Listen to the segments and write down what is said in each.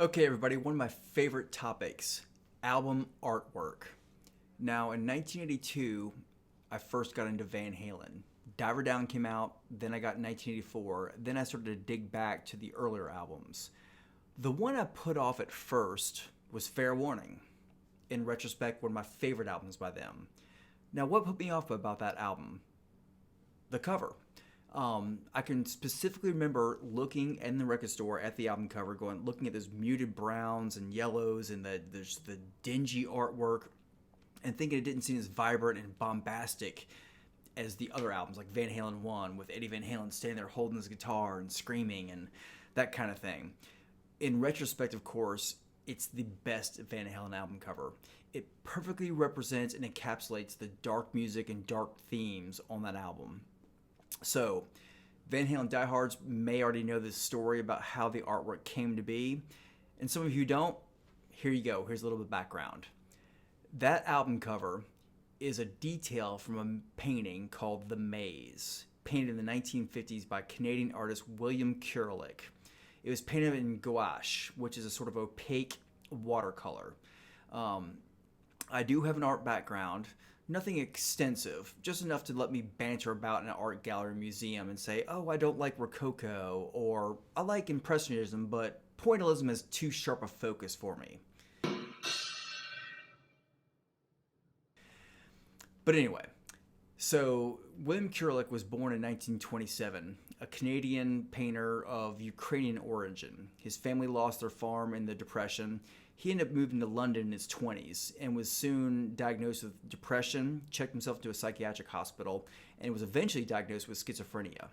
Okay, everybody, one of my favorite topics, album artwork. Now, in 1982, I first got into Van Halen. Diver Down came out, then I got in 1984, then I started to dig back to the earlier albums. The one I put off at first was Fair Warning. In retrospect, one of my favorite albums by them. Now, what put me off about that album? The cover. I can specifically remember looking in the record store at the album cover, looking at those muted browns and yellows and there's the dingy artwork, and thinking it didn't seem as vibrant and bombastic as the other albums, like Van Halen 1, with Eddie Van Halen standing there holding his guitar and screaming and that kind of thing. In retrospect, of course, it's the best Van Halen album cover. It perfectly represents and encapsulates the dark music and dark themes on that album. So, Van Halen diehards may already know this story about how the artwork came to be. And some of you don't, here you go. Here's a little bit of background. That album cover is a detail from a painting called The Maze, painted in the 1950s by Canadian artist William Kurelic. It was painted in gouache, which is a sort of opaque watercolor. I do have an art background. Nothing extensive, just enough to let me banter about in an art gallery museum and say, oh, I don't like Rococo, or I like Impressionism, but Pointillism is too sharp a focus for me. But anyway, so William Kurelic was born in 1927, a Canadian painter of Ukrainian origin. His family lost their farm in the Depression. He ended up moving to London in his 20s and was soon diagnosed with depression, checked himself into a psychiatric hospital, and was eventually diagnosed with schizophrenia.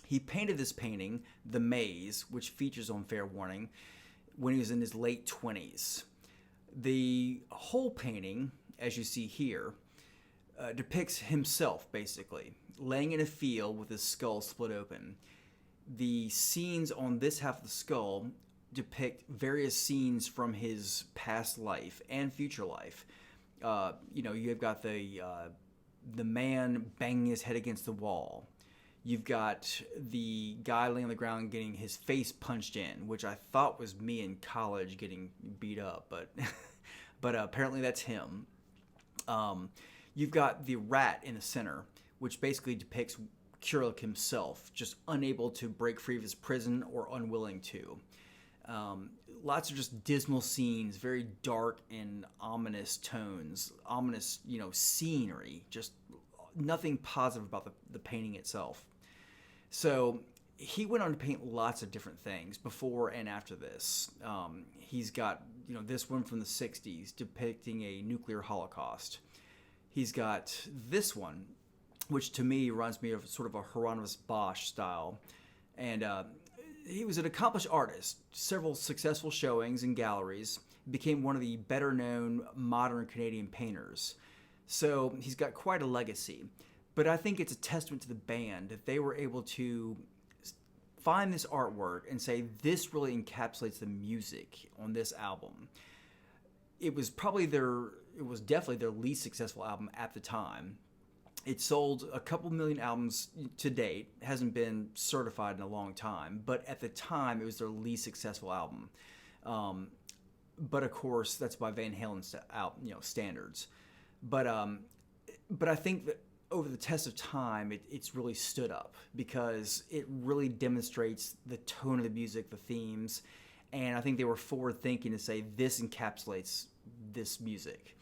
He painted this painting, The Maze, which features on Fair Warning, when he was in his late 20s. The whole painting, as you see here, depicts himself, basically, laying in a field with his skull split open. The scenes on this half of the skull depict various scenes from his past life and future life. You've got the man banging his head against the wall. You've got the guy laying on the ground getting his face punched in, which I thought was me in college getting beat up, but apparently that's him. You've got the rat in the center, which basically depicts Kurelic himself, just unable to break free of his prison or unwilling to. Lots of just dismal scenes, very dark and ominous tones, ominous, scenery, just nothing positive about the painting itself. So he went on to paint lots of different things before and after this. He's got, this one from the 60s depicting a nuclear holocaust. He's got this one, which to me reminds me of sort of a Hieronymus Bosch style. And he was an accomplished artist, several successful showings in galleries, became one of the better-known modern Canadian painters. So he's got quite a legacy. But I think it's a testament to the band that they were able to find this artwork and say, this really encapsulates the music on this album. It was definitely their least successful album at the time. It sold a couple million albums to date. Hasn't been certified in a long time, but at the time it was their least successful album. But of course, that's by Van Halen standards. But I think that over the test of time, it's really stood up because it really demonstrates the tone of the music, the themes, and I think they were forward thinking to say this encapsulates this music.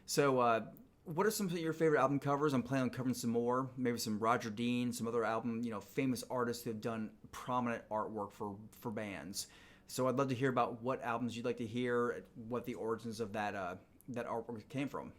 So. What are some of your favorite album covers? I'm planning on covering some more, maybe some Roger Dean, some other album, famous artists who have done prominent artwork for bands. So I'd love to hear about what albums you'd like to hear, what the origins of that artwork came from.